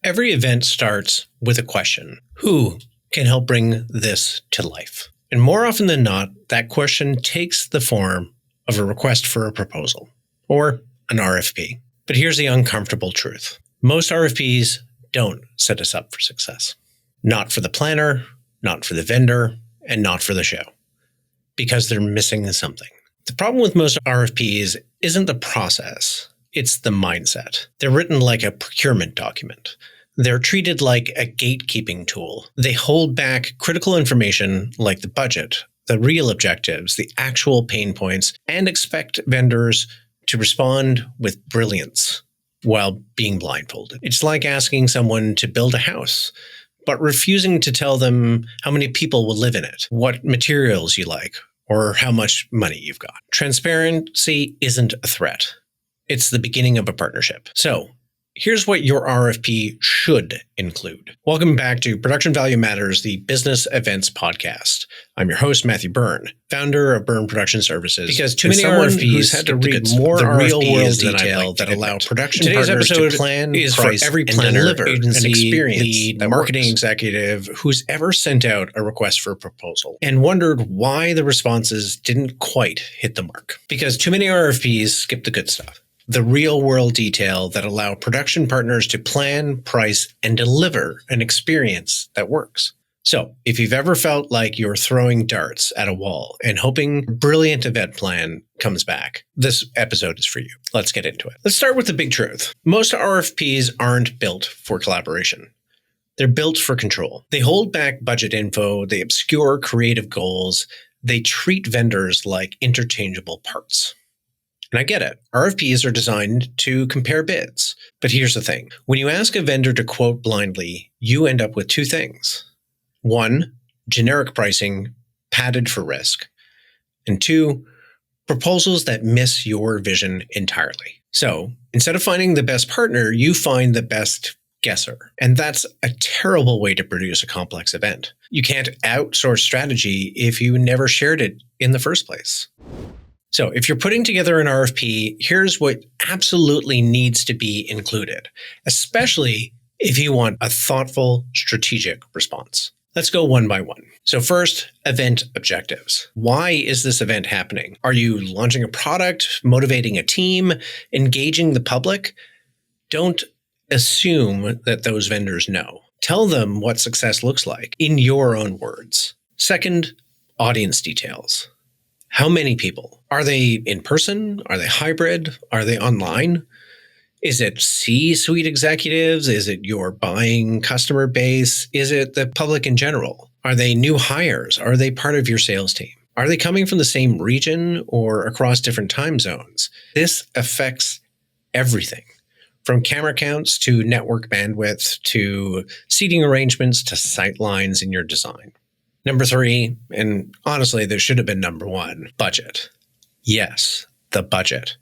Every event starts with a question. Who can help bring this to life? And more often than not, that question takes the form of a request for a proposal or an RFP. But here's the uncomfortable truth. Most RFPs don't set us up for success. Not for the planner, not for the vendor, and not for the show. Because they're missing something. The problem with most RFPs isn't the process, it's the mindset. They're written like a procurement document. They're treated like a gatekeeping tool. They hold back critical information like the budget, the real objectives, the actual pain points, and expect vendors to respond with brilliance while being blindfolded. It's like asking someone to build a house, but refusing to tell them how many people will live in it, what materials you like, or how much money you've got. Transparency isn't a threat. It's the beginning of a partnership. So here's what your RFP should include. Welcome back to Production Value Matters, the business events podcast. I'm your host, Matthew Byrne, founder of Byrne Production Services. Because too many RFPs had to read more the real world detail that allow production partners to plan, is price, for every planner, agency, experience, lead, marketing executive who's ever sent out a request for a proposal and wondered why the responses didn't quite hit the mark. Because too many RFPs skip the good stuff. The real world detail that allow production partners to plan, price, and deliver an experience that works. So if you've ever felt like you're throwing darts at a wall and hoping a brilliant event plan comes back, this episode is for you. Let's get into it. Let's start with the big truth. Most RFPs aren't built for collaboration. They're built for control. They hold back budget info. They obscure creative goals. They treat vendors like interchangeable parts. And I get it. RFPs are designed to compare bids. But here's the thing. When you ask a vendor to quote blindly, you end up with two things. One, generic pricing padded for risk. And two, proposals that miss your vision entirely. So instead of finding the best partner, you find the best guesser. And that's a terrible way to produce a complex event. You can't outsource strategy if you never shared it in the first place. So if you're putting together an RFP, here's what absolutely needs to be included, especially if you want a thoughtful, strategic response. Let's go one by one. So first, event objectives. Why is this event happening? Are you launching a product, motivating a team, engaging the public? Don't assume that those vendors know. Tell them what success looks like in your own words. Second, audience details. How many people? Are they in person? Are they hybrid? Are they online? Is it C-suite executives? Is it your buying customer base? Is it the public in general? Are they new hires? Are they part of your sales team? Are they coming from the same region or across different time zones? This affects everything, from camera counts to network bandwidth to seating arrangements to sight lines in your design. Number three, and honestly, this should have been number one, budget. Yes, the budget.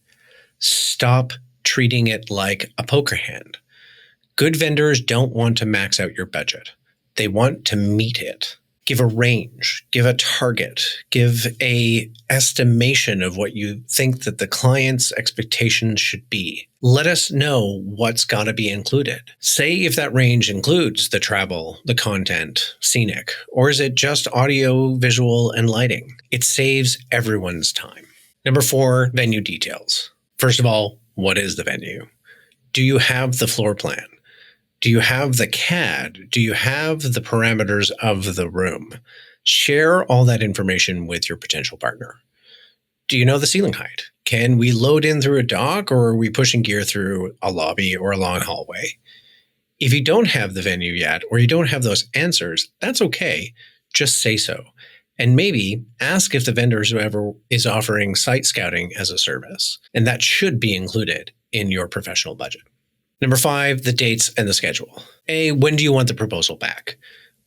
Stop treating it like a poker hand. Good vendors don't want to max out your budget. They want to meet it. Give a range, give a target, give a estimation of what you think that the client's expectations should be. Let us know what's got to be included. Say if that range includes the travel, the content, scenic, or is it just audio, visual, and lighting? It saves everyone's time. Number four, venue details. First of all, what is the venue? Do you have the floor plan? Do you have the CAD? Do you have the parameters of the room? Share all that information with your potential partner. Do you know the ceiling height? Can we load in through a dock, or are we pushing gear through a lobby or a long hallway? If you don't have the venue yet, or you don't have those answers, that's okay. Just say so. And maybe ask if the vendor is offering site scouting as a service. And that should be included in your professional budget. Number five, the dates and the schedule. When do you want the proposal back?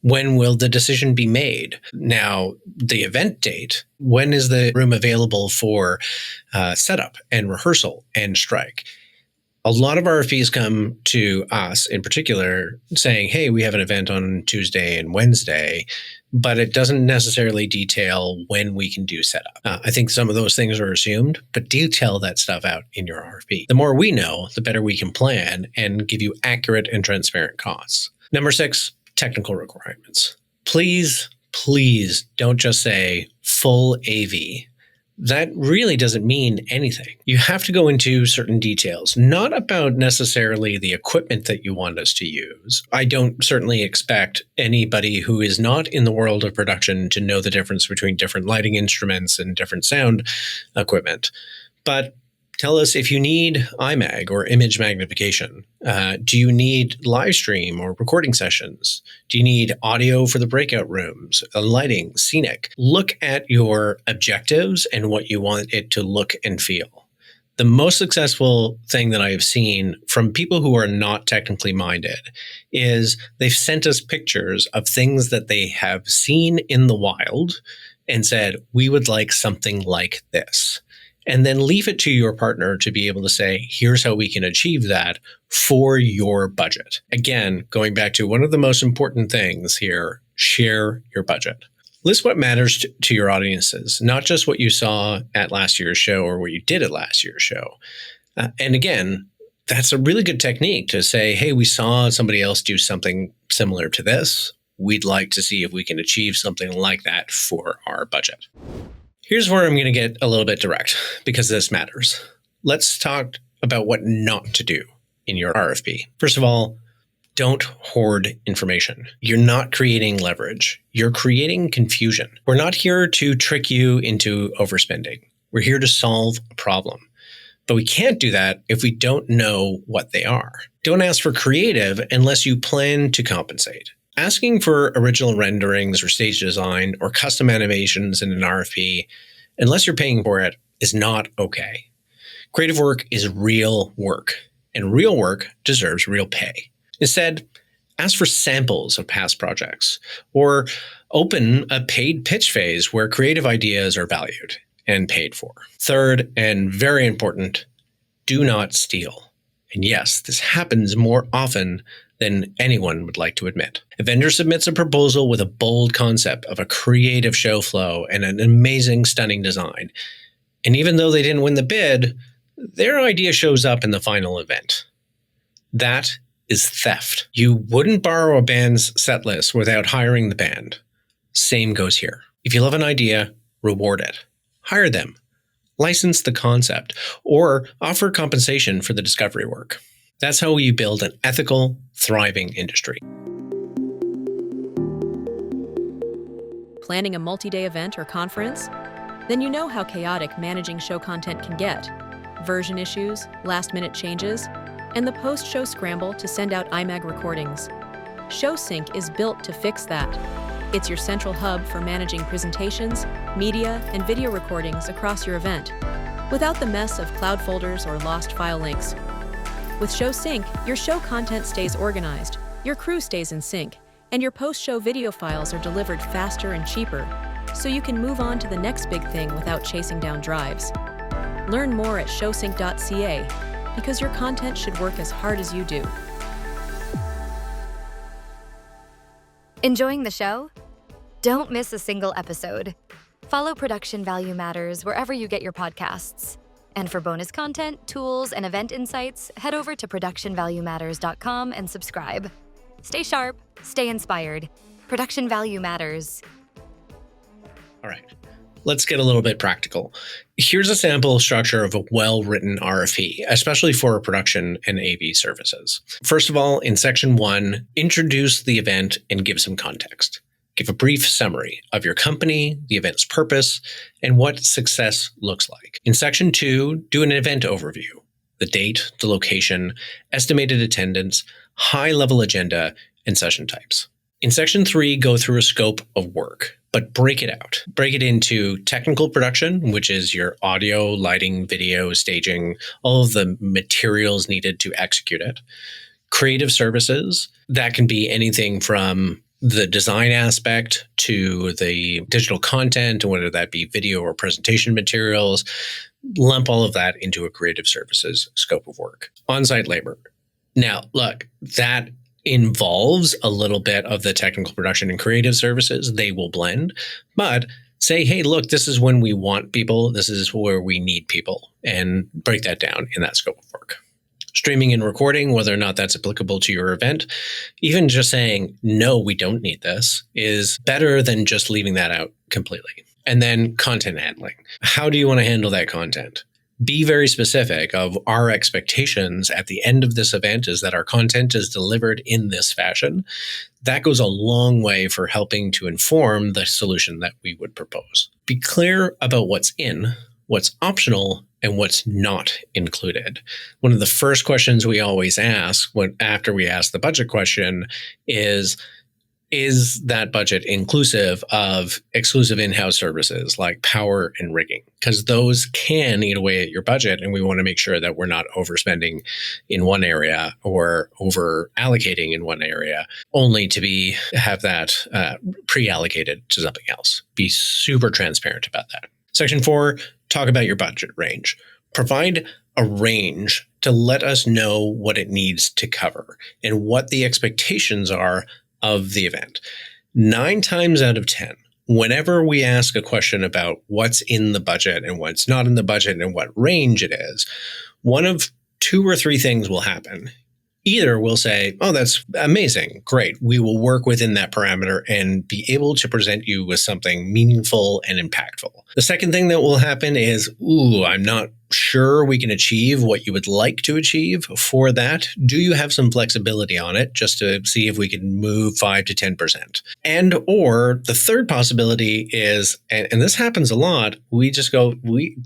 When will the decision be made? Now, the event date, when is the room available for setup and rehearsal and strike? A lot of RFPs come to us in particular saying, hey, we have an event on Tuesday and Wednesday, but it doesn't necessarily detail when we can do setup. I think some of those things are assumed, but detail that stuff out in your RFP. The more we know, the better we can plan and give you accurate and transparent costs. Number 6, technical requirements. Please don't just say full AV. That really doesn't mean anything. You have to go into certain details, not about necessarily the equipment that you want us to use. I don't certainly expect anybody who is not in the world of production to know the difference between different lighting instruments and different sound equipment. But tell us if you need IMAG or image magnification. Do you need live stream or recording sessions? Do you need audio for the breakout rooms, lighting, scenic? Look at your objectives and what you want it to look and feel. The most successful thing that I have seen from people who are not technically minded is they've sent us pictures of things that they have seen in the wild and said, we would like something like this. And then leave it to your partner to be able to say, here's how we can achieve that for your budget. Again, going back to one of the most important things here, share your budget. List what matters to your audiences, not just what you saw at last year's show or what you did at last year's show. And again, that's a really good technique to say, hey, we saw somebody else do something similar to this. We'd like to see if we can achieve something like that for our budget. Here's where I'm going to get a little bit direct because this matters. Let's talk about what not to do in your RFP. First of all, don't hoard information. You're not creating leverage. You're creating confusion. We're not here to trick you into overspending. We're here to solve a problem. But we can't do that if we don't know what they are. Don't ask for creative unless you plan to compensate. Asking for original renderings or stage design or custom animations in an RFP, unless you're paying for it, is not okay. Creative work is real work, and real work deserves real pay. Instead, ask for samples of past projects or open a paid pitch phase where creative ideas are valued and paid for. Third, and very important, do not steal. And yes, this happens more often than anyone would like to admit. A vendor submits a proposal with a bold concept of a creative show flow and an amazing, stunning design. And even though they didn't win the bid, their idea shows up in the final event. That is theft. You wouldn't borrow a band's set list without hiring the band. Same goes here. If you love an idea, reward it. Hire them. License the concept, or offer compensation for the discovery work. That's how you build an ethical, thriving industry. Planning a multi-day event or conference? Then you know how chaotic managing show content can get. Version issues, last-minute changes, and the post-show scramble to send out IMAG recordings. ShowSync is built to fix that. It's your central hub for managing presentations, media, and video recordings across your event, without the mess of cloud folders or lost file links. With ShowSync, your show content stays organized, your crew stays in sync, and your post-show video files are delivered faster and cheaper, so you can move on to the next big thing without chasing down drives. Learn more at showsync.ca, because your content should work as hard as you do. Enjoying the show? Don't miss a single episode. Follow Production Value Matters wherever you get your podcasts. And for bonus content, tools, and event insights, head over to productionvaluematters.com and subscribe. Stay sharp, stay inspired. Production Value Matters. All right, let's get a little bit practical. Here's a sample structure of a well-written RFP, especially for production and AV services. First of all, in section 1, introduce the event and give some context. Give a brief summary of your company, the event's purpose, and what success looks like. In section 2, do an event overview, the date, the location, estimated attendance, high-level agenda, and session types. In section 3, go through a scope of work, but break it out. Break it into technical production, which is your audio, lighting, video, staging, all of the materials needed to execute it. Creative services, that can be anything from the design aspect to the digital content, whether that be video or presentation materials, lump all of that into a creative services scope of work. On-site labor. Now, look, that involves a little bit of the technical production and creative services. They will blend, but say, hey, look, this is when we want people. This is where we need people, and break that down in that scope of work. Streaming and recording, whether or not that's applicable to your event, even just saying, no, we don't need this, is better than just leaving that out completely. And then content handling. How do you want to handle that content? Be very specific of our expectations at the end of this event is that our content is delivered in this fashion. That goes a long way for helping to inform the solution that we would propose. Be clear about what's in, what's optional, and what's not included. One of the first questions we always ask after we ask the budget question is that budget inclusive of exclusive in-house services like power and rigging? Because those can eat away at your budget, and we want to make sure that we're not overspending in one area or over allocating in one area, only to have that pre-allocated to something else. Be super transparent about that. Section 4, talk about your budget range. Provide a range to let us know what it needs to cover and what the expectations are of the event. 9 times out of 10, whenever we ask a question about what's in the budget and what's not in the budget and what range it is, one of 2 or 3 things will happen. Either we'll say, oh, that's amazing, great. We will work within that parameter and be able to present you with something meaningful and impactful. The second thing that will happen is, I'm not sure we can achieve what you would like to achieve for that. Do you have some flexibility on it just to see if we can move 5 to 10%? And or the third possibility is, and this happens a lot, we just go, we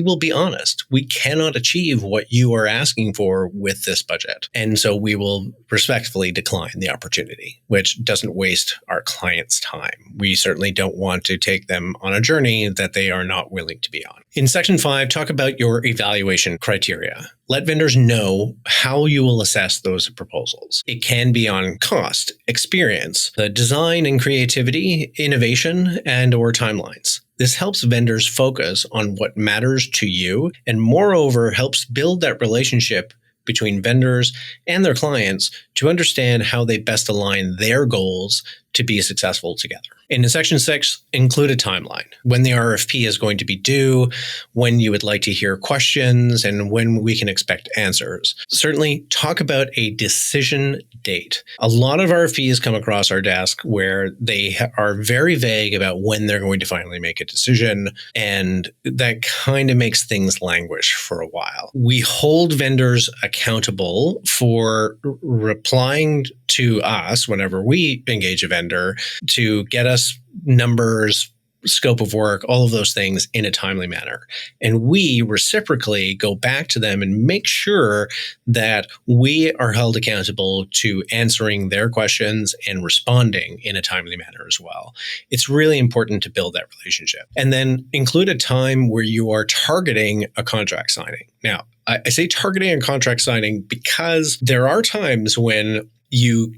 will be honest. We cannot achieve what you are asking for with this budget. And so we will respectfully decline the opportunity, which doesn't waste our clients' time. We certainly don't want to take them on a journey that they are not willing to be on. In Section 5, talk about your evaluation criteria. Let vendors know how you will assess those proposals. It can be on cost, experience, the design and creativity, innovation, and or timelines. This helps vendors focus on what matters to you and moreover helps build that relationship between vendors and their clients to understand how they best align their goals to be successful together. And in Section 6, include a timeline. When the RFP is going to be due, when you would like to hear questions, and when we can expect answers. Certainly, talk about a decision date. A lot of RFPs come across our desk where they are very vague about when they're going to finally make a decision, and that kind of makes things languish for a while. We hold vendors accountable for replying to us whenever we engage a vendor to get us numbers, scope of work, all of those things in a timely manner. And we reciprocally go back to them and make sure that we are held accountable to answering their questions and responding in a timely manner as well. It's really important to build that relationship. And then include a time where you are targeting a contract signing. Now, I say targeting a contract signing because there are times when you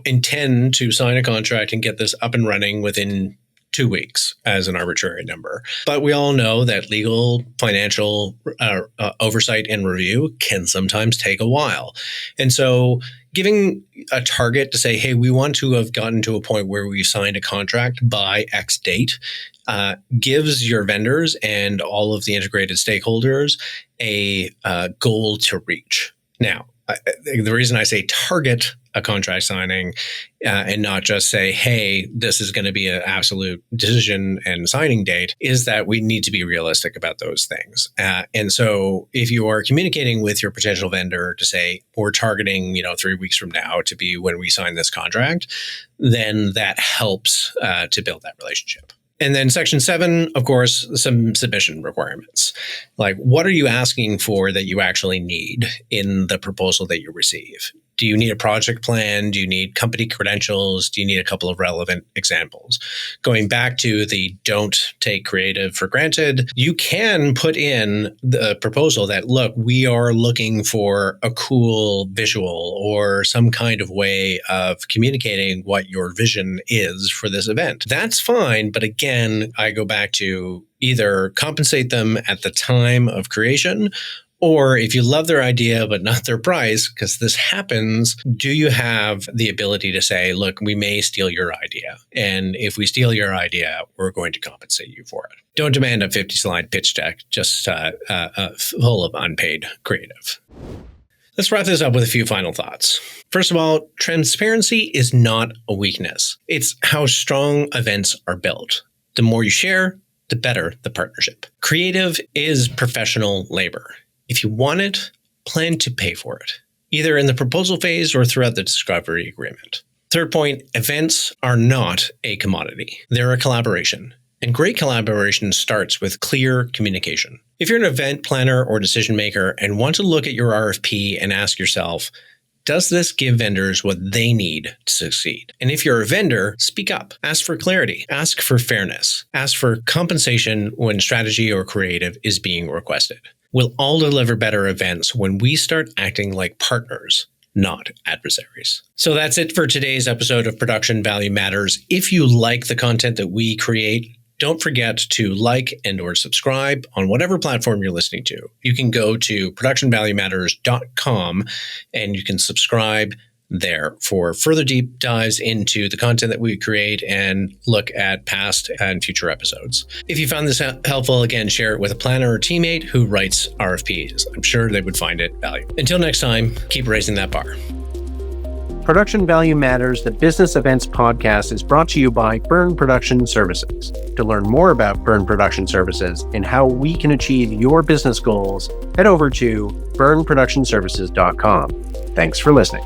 intend to sign a contract and get this up and running within 2 weeks as an arbitrary number. But we all know that legal, financial oversight and review can sometimes take a while. And so giving a target to say, hey, we want to have gotten to a point where we've signed a contract by X date gives your vendors and all of the integrated stakeholders a goal to reach. Now, the reason I say target a contract signing and not just say, hey, this is going to be an absolute decision and signing date is that we need to be realistic about those things. And so if you are communicating with your potential vendor to say, we're targeting, 3 weeks from now to be when we sign this contract, then that helps to build that relationship. And then Section 7, of course, some submission requirements. Like, what are you asking for that you actually need in the proposal that you receive? Do you need a project plan? Do you need company credentials? Do you need a couple of relevant examples? Going back to the don't take creative for granted, you can put in the proposal that, look, we are looking for a cool visual or some kind of way of communicating what your vision is for this event. That's fine. But again, I go back to either compensate them at the time of creation, or if you love their idea but not their price, because this happens, do you have the ability to say, look, we may steal your idea. And if we steal your idea, we're going to compensate you for it. Don't demand a 50-slide pitch deck just full of unpaid creative. Let's wrap this up with a few final thoughts. First of all, transparency is not a weakness. It's how strong events are built. The more you share, the better the partnership. Creative is professional labor. If you want it, plan to pay for it, either in the proposal phase or throughout the discovery agreement. Third point, events are not a commodity. They're a collaboration. And great collaboration starts with clear communication. If you're an event planner or decision maker and want to look at your RFP and ask yourself, does this give vendors what they need to succeed? And if you're a vendor, speak up. Ask for clarity. Ask for fairness. Ask for compensation when strategy or creative is being requested. We'll all deliver better events when we start acting like partners, not adversaries. So that's it for today's episode of Production Value Matters. If you like the content that we create, don't forget to like and or subscribe on whatever platform you're listening to. You can go to productionvaluematters.com and you can subscribe there for further deep dives into the content that we create and look at past and future episodes. If you found this helpful, again, share it with a planner or teammate who writes RFPs. I'm sure they would find it valuable. Until next time, keep raising that bar. Production Value Matters, the business events podcast, is brought to you by Byrne Production Services. To learn more about Byrne Production Services and how we can achieve your business goals, head over to byrneproductionservices.com. Thanks for listening.